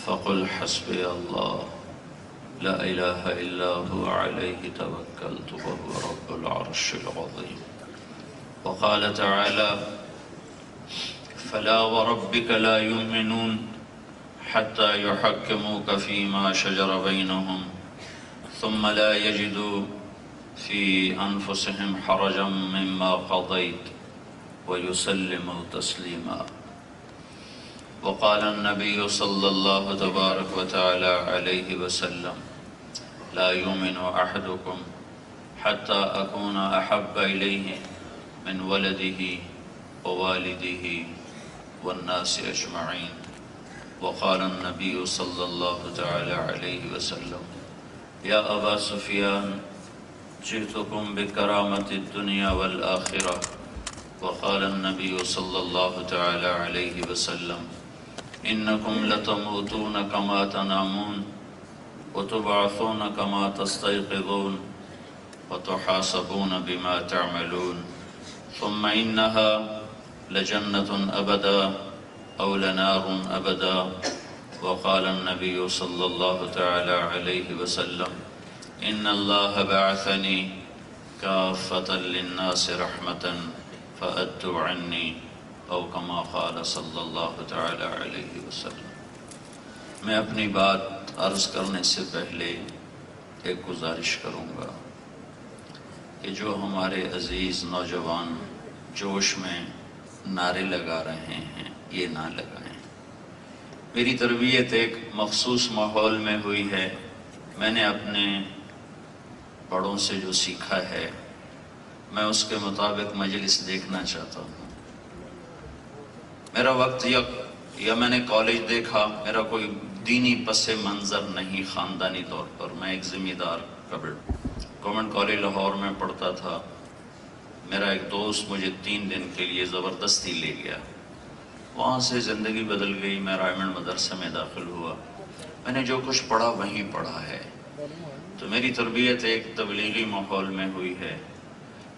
فقل حسبي الله لا إله إلا هو عليه توكلت وهو رب العرش العظيم. وقال تعالى فلا وربك لا يؤمنون حتى يحكموك فيما شجر بينهم ثم لا يجدوا في أنفسهم حرجا مما قضيت ويسلموا تسليما. وقال النبي صلى الله تبارك وتعالى عليه وسلم لا يؤمن أحدكم حتى أكون أحب إليه من ولده ووالده والناس أجمعين. وقال النبي صلى الله تعالى عليه وسلم يا أبا سفيان جئتكم بكرامة الدنيا والآخرة. وقال النبي صلى الله تعالى عليه وسلم إنكم لتموتون كما تنامون وتبعثون كما تستيقظون وتحاسبون بما تعملون ثم إنها لجنة أبدا أو لنار أبدا. وقال النبي صلى الله تعالى عليه وسلم إن الله بعثني كافة للناس رحمة فأدوا عني او کما قال صلی اللہ تعالی علیہ وسلم۔ میں اپنی بات عرض کرنے سے پہلے ایک گزارش کروں گا کہ جو ہمارے عزیز نوجوان جوش میں نعرے لگا رہے ہیں یہ نہ لگائیں۔ میری تربیت ایک مخصوص ماحول میں ہوئی ہے، میں نے اپنے بڑوں سے جو سیکھا ہے میں اس کے مطابق مجلس دیکھنا چاہتا ہوں۔ میرا وقت یا میں نے کالج دیکھا، میرا کوئی دینی پس منظر نہیں خاندانی طور پر، میں ایک ذمہ دار گورنمنٹ کالج لاہور میں پڑھتا تھا۔ میرا ایک دوست مجھے 3 دن کے لیے زبردستی لے گیا، وہاں سے زندگی بدل گئی۔ میں رائمنڈ مدرسے میں داخل ہوا، میں نے جو کچھ پڑھا وہیں پڑھا ہے۔ تو میری تربیت ایک تبلیغی ماحول میں ہوئی ہے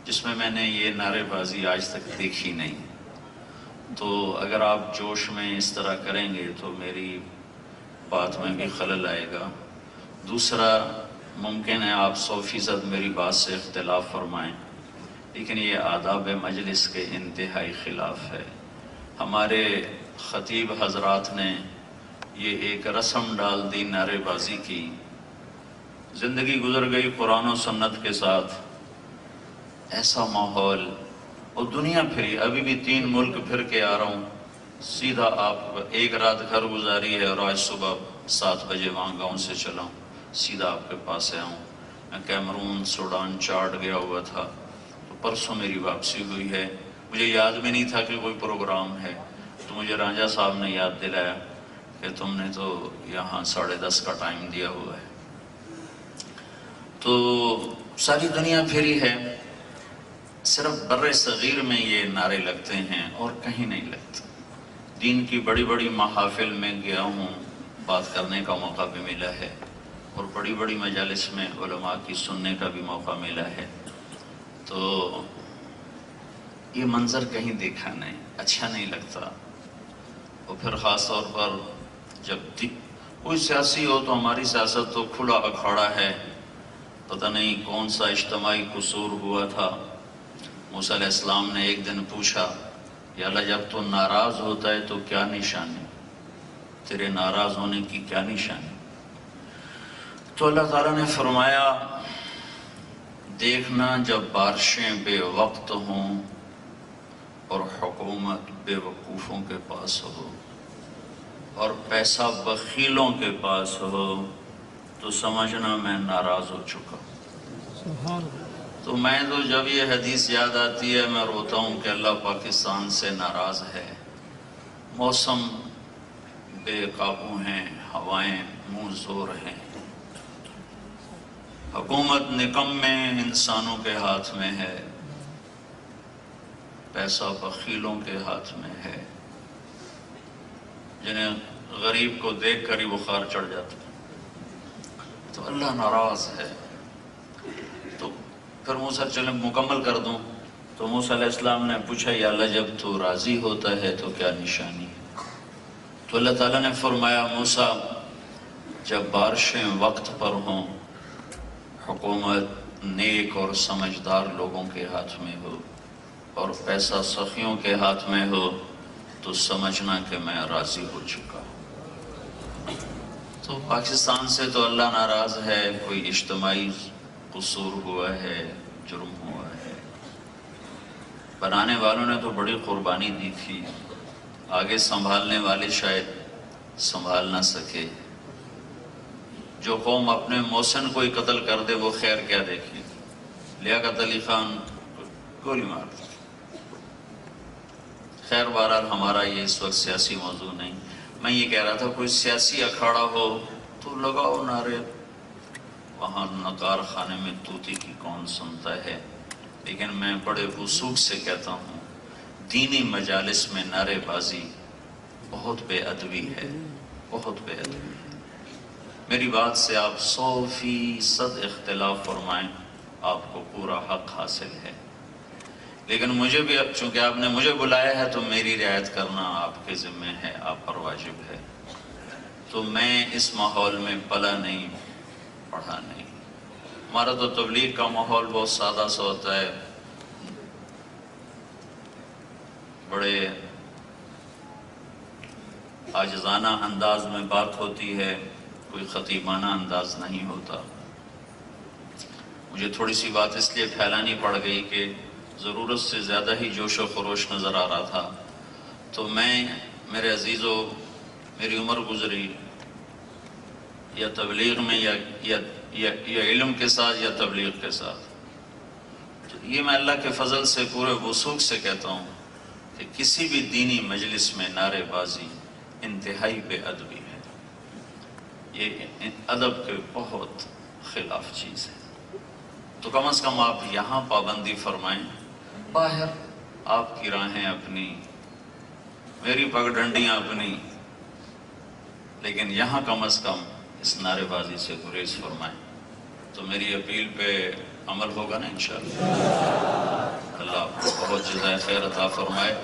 جس میں نے یہ نعرے بازی آج تک دیکھی نہیں۔ تو اگر آپ جوش میں اس طرح کریں گے تو میری بات میں بھی خلل آئے گا۔ دوسرا، ممکن ہے آپ 100% میری بات سے اختلاف فرمائیں، لیکن یہ آداب مجلس کے انتہائی خلاف ہے۔ ہمارے خطیب حضرات نے یہ ایک رسم ڈال دی، نعرے بازی کی، زندگی گزر گئی قرآن و سنت کے ساتھ۔ ایسا ماحول، اور دنیا پھری، ابھی بھی 3 ملک پھر کے آ رہا ہوں، سیدھا آپ ایک رات گھر گزاری ہے اور آج صبح 7 بجے وہاں گاؤں سے چلا ہوں، سیدھا آپ کے پاس آیا ہوں۔ میں کیمرون، سوڈان، چاڈ گیا ہوا تھا، تو پرسوں میری واپسی ہوئی ہے۔ مجھے یاد بھی نہیں تھا کہ کوئی پروگرام ہے، تو مجھے رانجھا صاحب نے یاد دلایا کہ تم نے تو یہاں 10:30 کا ٹائم دیا ہوا ہے۔ تو ساری دنیا پھری ہے، صرف بر صغیر میں یہ نعرے لگتے ہیں اور کہیں نہیں لگتے۔ دین کی بڑی بڑی محافل میں گیا ہوں، بات کرنے کا موقع بھی ملا ہے، اور بڑی بڑی مجالس میں علماء کی سننے کا بھی موقع ملا ہے۔ تو یہ منظر کہیں دیکھا نہیں، اچھا نہیں لگتا۔ اور پھر خاص طور پر جب کوئی سیاسی ہو تو ہماری سیاست تو کھلا اکھاڑا ہے، پتہ نہیں کون سا اجتماعی قصور ہوا تھا۔ موسیٰ علیہ السلام نے ایک دن پوچھا یا اللہ جب تو ناراض ہوتا ہے تو کیا نشانی، تیرے ناراض ہونے کی کیا نشانی؟ تو اللہ تعالیٰ نے فرمایا دیکھنا جب بارشیں بے وقت ہوں اور حکومت بے وقوفوں کے پاس ہو اور پیسہ بخیلوں کے پاس ہو تو سمجھنا میں ناراض ہو چکا ہوں۔ تو میں تو جب یہ حدیث یاد آتی ہے میں روتا ہوں کہ اللہ پاکستان سے ناراض ہے۔ موسم بے قابو ہیں، ہوائیں منہ زور ہیں، حکومت نکمے انسانوں کے ہاتھ میں ہے، پیسہ بخیلوں کے ہاتھ میں ہے، جنہیں غریب کو دیکھ کر ہی بخار چڑھ جاتا ہے۔ تو اللہ ناراض ہے۔ تو پھر موسیٰ چلیں مکمل کر دوں، تو موسیٰ علیہ السلام نے پوچھا یا اللہ جب تو راضی ہوتا ہے تو کیا نشانی ہے؟ تو اللہ تعالیٰ نے فرمایا موسیٰ جب بارشیں وقت پر ہوں، حکومت نیک اور سمجھدار لوگوں کے ہاتھ میں ہو اور پیسہ سخیوں کے ہاتھ میں ہو تو سمجھنا کہ میں راضی ہو چکا ہوں۔ تو پاکستان سے تو اللہ ناراض ہے، کوئی اجتماعی قصور ہوا ہے، جرم ہوا ہے، بنانے والوں نے تو بڑی قربانی دی تھی، آگے سنبھالنے والے شاید سنبھال نہ سکے۔ جو قوم اپنے محسن کو ہی قتل کر دے وہ خیر کیا دیکھی؟ لیاقت علی خان گولی مار دی۔ خیر بہرحال ہمارا یہ اس وقت سیاسی موضوع نہیں، میں یہ کہہ رہا تھا کوئی سیاسی اکھاڑا ہو تو لگاؤ نعرے، وہاں نقار خانے میں طوطی کی کون سنتا ہے، لیکن میں بڑے وثوق سے کہتا ہوں دینی مجالس میں نعرے بازی بہت بے ادبی ہے، بہت بے ادبی ہے۔ میری بات سے آپ 100% اختلاف فرمائیں، آپ کو پورا حق حاصل ہے، لیکن مجھے بھی چونکہ آپ نے مجھے بلایا ہے تو میری رعایت کرنا آپ کے ذمہ ہے، آپ پر واجب ہے۔ تو میں اس ماحول میں پلا نہیں، پڑھا نہیں۔ ہمارا تو تبلیغ کا ماحول بہت سادہ سا ہوتا ہے، بڑے عاجزانہ انداز میں بات ہوتی ہے، کوئی خطیبانہ انداز نہیں ہوتا۔ مجھے تھوڑی سی بات اس لیے پھیلانی پڑ گئی کہ ضرورت سے زیادہ ہی جوش و خروش نظر آ رہا تھا، تو میں میرے عزیزو میری عمر گزری یا تبلیغ میں یا علم کے ساتھ یا تبلیغ کے ساتھ، تو یہ میں اللہ کے فضل سے پورے وثوق سے کہتا ہوں کہ کسی بھی دینی مجلس میں نعرے بازی انتہائی بے ادبی ہے، یہ ادب کے بہت خلاف چیز ہے۔ تو کم از کم آپ یہاں پابندی فرمائیں، باہر آپ کی راہیں اپنی، میری پگڈنڈیاں اپنی، لیکن یہاں کم از کم اس نعرے بازی سے گریز فرمائیں، تو میری اپیل پہ عمل ہوگا نا انشاءاللہ۔ اللہ آپ کو بہت جزائے خیر عطا فرمائے۔